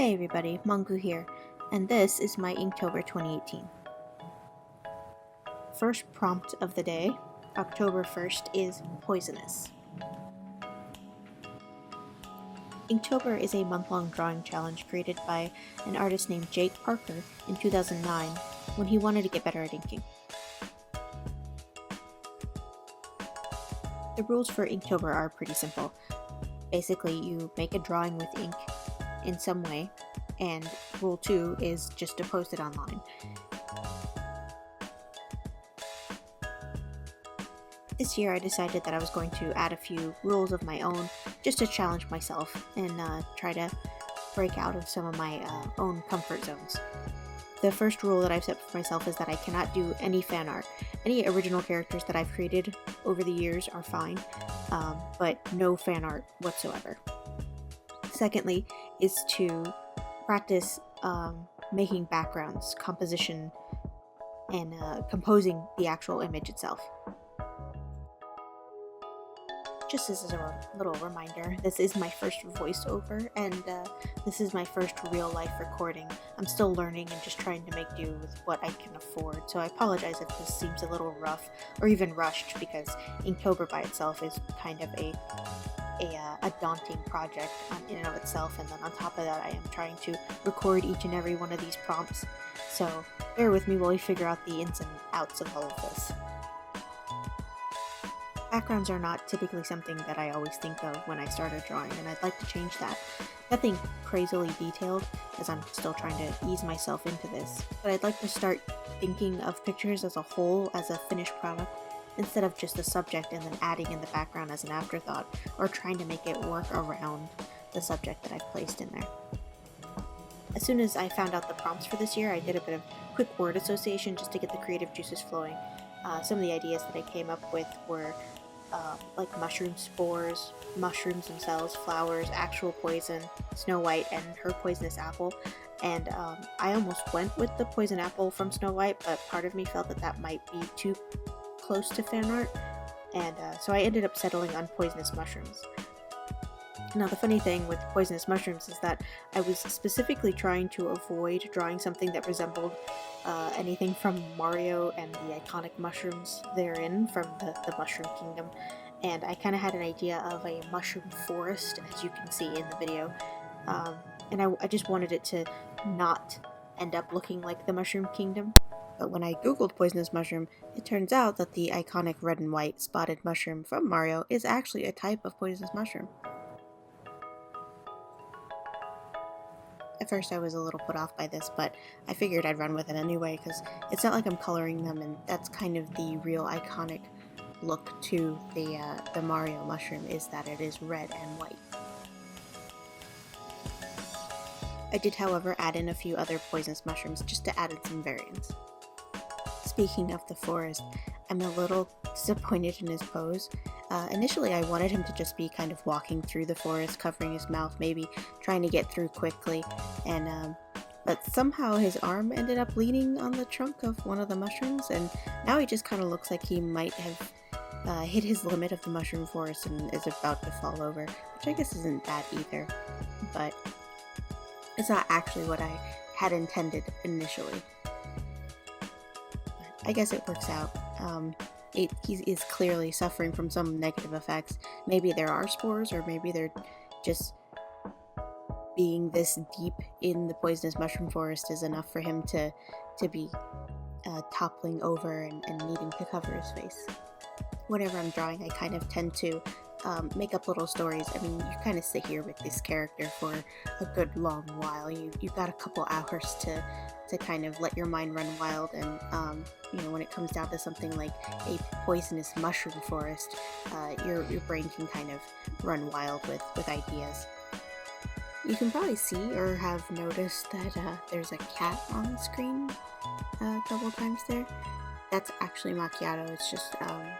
Hey everybody, Mangu here, and this is my Inktober 2018. First prompt of the day, October 1st, is poisonous. Inktober is a month-long drawing challenge created by an artist named Jake Parker in 2009 when he wanted to get better at inking. The rules for Inktober are pretty simple. Basically, you make a drawing with ink in some way, and rule 2 is just to post it online. This year I decided that I was going to add a few rules of my own just to challenge myself and try to break out of some of my own comfort zones. The first rule that I've set for myself is that I cannot do any fan art. Any original characters that I've created over the years are fine, but no fan art whatsoever. Secondly is to practice making backgrounds, composition, and composing the actual image itself. Just as a little reminder, this is my first voiceover, and this is my first real-life recording. I'm still learning and just trying to make do with what I can afford, so I apologize if this seems a little rough or even rushed, because Inktober by itself is kind of a daunting project in and of itself, and then on top of that I am trying to record each and every one of these prompts, so bear with me while we figure out the ins and outs of all of this. Backgrounds are not typically something that I always think of when I start a drawing, and I'd like to change that. Nothing crazily detailed, as I'm still trying to ease myself into this, but I'd like to start thinking of pictures as a whole, as a finished product, instead of just a subject and then adding in the background as an afterthought, or trying to make it work around the subject that I've placed in there. As soon as I found out the prompts for this year, I did a bit of quick word association just to get the creative juices flowing. Some of the ideas that I came up with were like mushroom spores, mushrooms themselves, flowers, actual poison, Snow White, and her poisonous apple. And I almost went with the poison apple from Snow White, but part of me felt that that might be too close to fan art, and so I ended up settling on poisonous mushrooms. Now, the funny thing with poisonous mushrooms is that I was specifically trying to avoid drawing something that resembled anything from Mario and the iconic mushrooms therein from the Mushroom Kingdom, and I kind of had an idea of a mushroom forest, as you can see in the video, and I just wanted it to not end up looking like the Mushroom Kingdom. But when I googled poisonous mushroom, it turns out that the iconic red and white spotted mushroom from Mario is actually a type of poisonous mushroom. At first I was a little put off by this, but I figured I'd run with it anyway, because it's not like I'm coloring them, and that's kind of the real iconic look to the Mario mushroom, is that it is red and white. I did, however, add in a few other poisonous mushrooms just to add in some variance. Speaking of the forest, I'm a little disappointed in his pose. Initially I wanted him to just be kind of walking through the forest, covering his mouth, maybe trying to get through quickly, and but somehow his arm ended up leaning on the trunk of one of the mushrooms, and now he just kind of looks like he might have hit his limit of the mushroom forest and is about to fall over, which I guess isn't bad either, but it's not actually what I had intended initially. I guess it works out. He is clearly suffering from some negative effects. Maybe there are spores, or maybe they're just being this deep in the poisonous mushroom forest is enough for him to be toppling over and needing to cover his face. Whenever I'm drawing, I kind of tend to make up little stories. I mean, you kind of sit here with this character for a good long while. You've got a couple hours to kind of let your mind run wild, and when it comes down to something like a poisonous mushroom forest, your brain can kind of run wild with ideas. You can probably see or have noticed that there's a cat on the screen a couple times there. That's actually Macchiato. It's just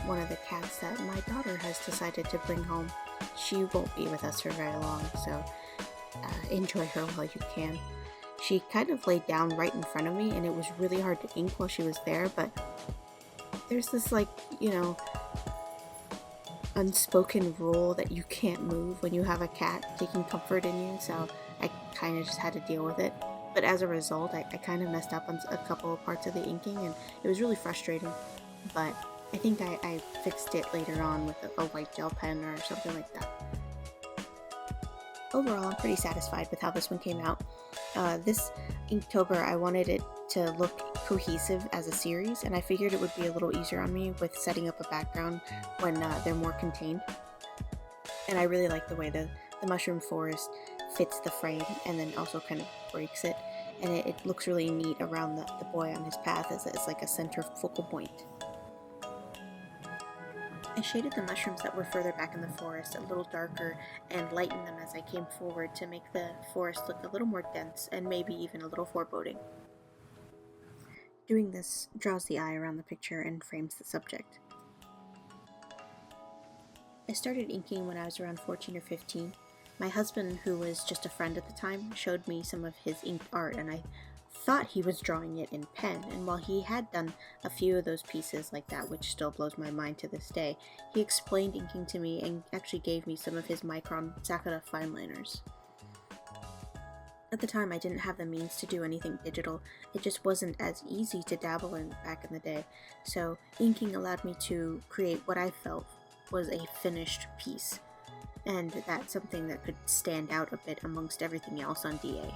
one of the cats that my daughter has decided to bring home. She won't be with us for very long, so enjoy her while you can. She kind of laid down right in front of me, and it was really hard to ink while she was there, but there's this, unspoken rule that you can't move when you have a cat taking comfort in you, so I kind of just had to deal with it. But as a result, I kind of messed up on a couple of parts of the inking, and it was really frustrating. But I think I fixed it later on with a white gel pen or something like that. Overall, I'm pretty satisfied with how this one came out. This Inktober, I wanted it to look cohesive as a series, and I figured it would be a little easier on me with setting up a background when they're more contained. And I really like the way the mushroom forest fits the frame and then also kind of breaks it, and it looks really neat around the boy on his path as like a center focal point. I shaded the mushrooms that were further back in the forest a little darker and lightened them as I came forward to make the forest look a little more dense and maybe even a little foreboding. Doing this draws the eye around the picture and frames the subject. I started inking when I was around 14 or 15. My husband, who was just a friend at the time, showed me some of his inked art, and I thought he was drawing it in pen, and while he had done a few of those pieces like that, which still blows my mind to this day, he explained inking to me and actually gave me some of his micron Sakura fineliners. At the time, I didn't have the means to do anything digital. It just wasn't as easy to dabble in back in the day, so inking allowed me to create what I felt was a finished piece, and that's something that could stand out a bit amongst everything else on DA.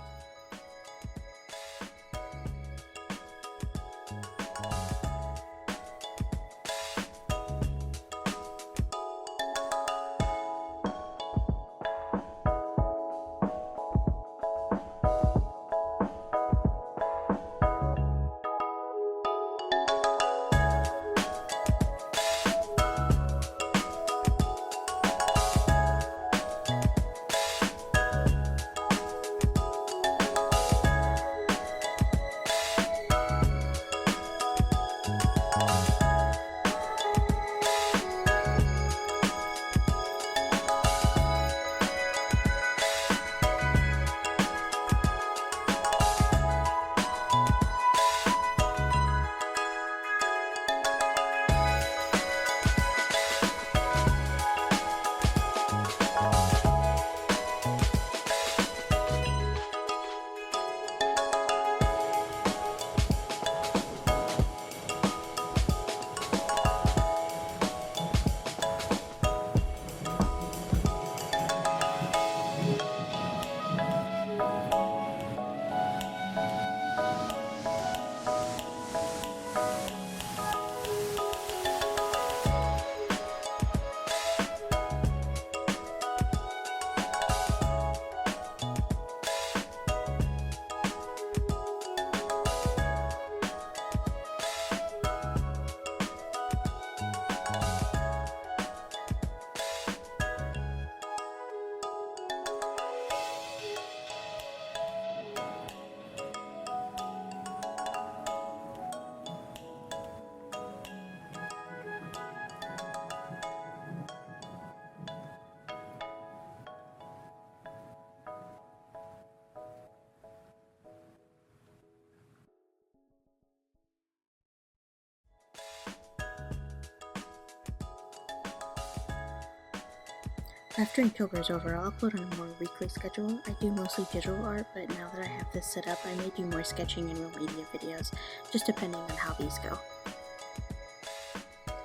After Inktober is over, I'll upload on a more weekly schedule. I do mostly digital art, but now that I have this set up, I may do more sketching and real media videos, just depending on how these go.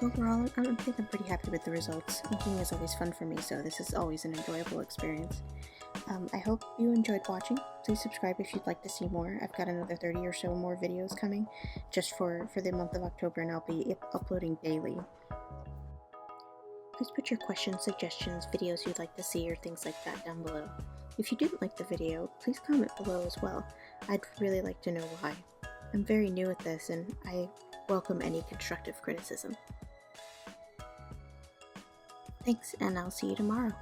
Overall, I think I'm pretty happy with the results. Inking is always fun for me, so this is always an enjoyable experience. I hope you enjoyed watching. Please subscribe if you'd like to see more. I've got another 30 or so more videos coming just for the month of October, and I'll be uploading daily. Please put your questions, suggestions, videos you'd like to see, or things like that down below. If you didn't like the video, please comment below as well. I'd really like to know why. I'm very new at this, and I welcome any constructive criticism. Thanks, and I'll see you tomorrow.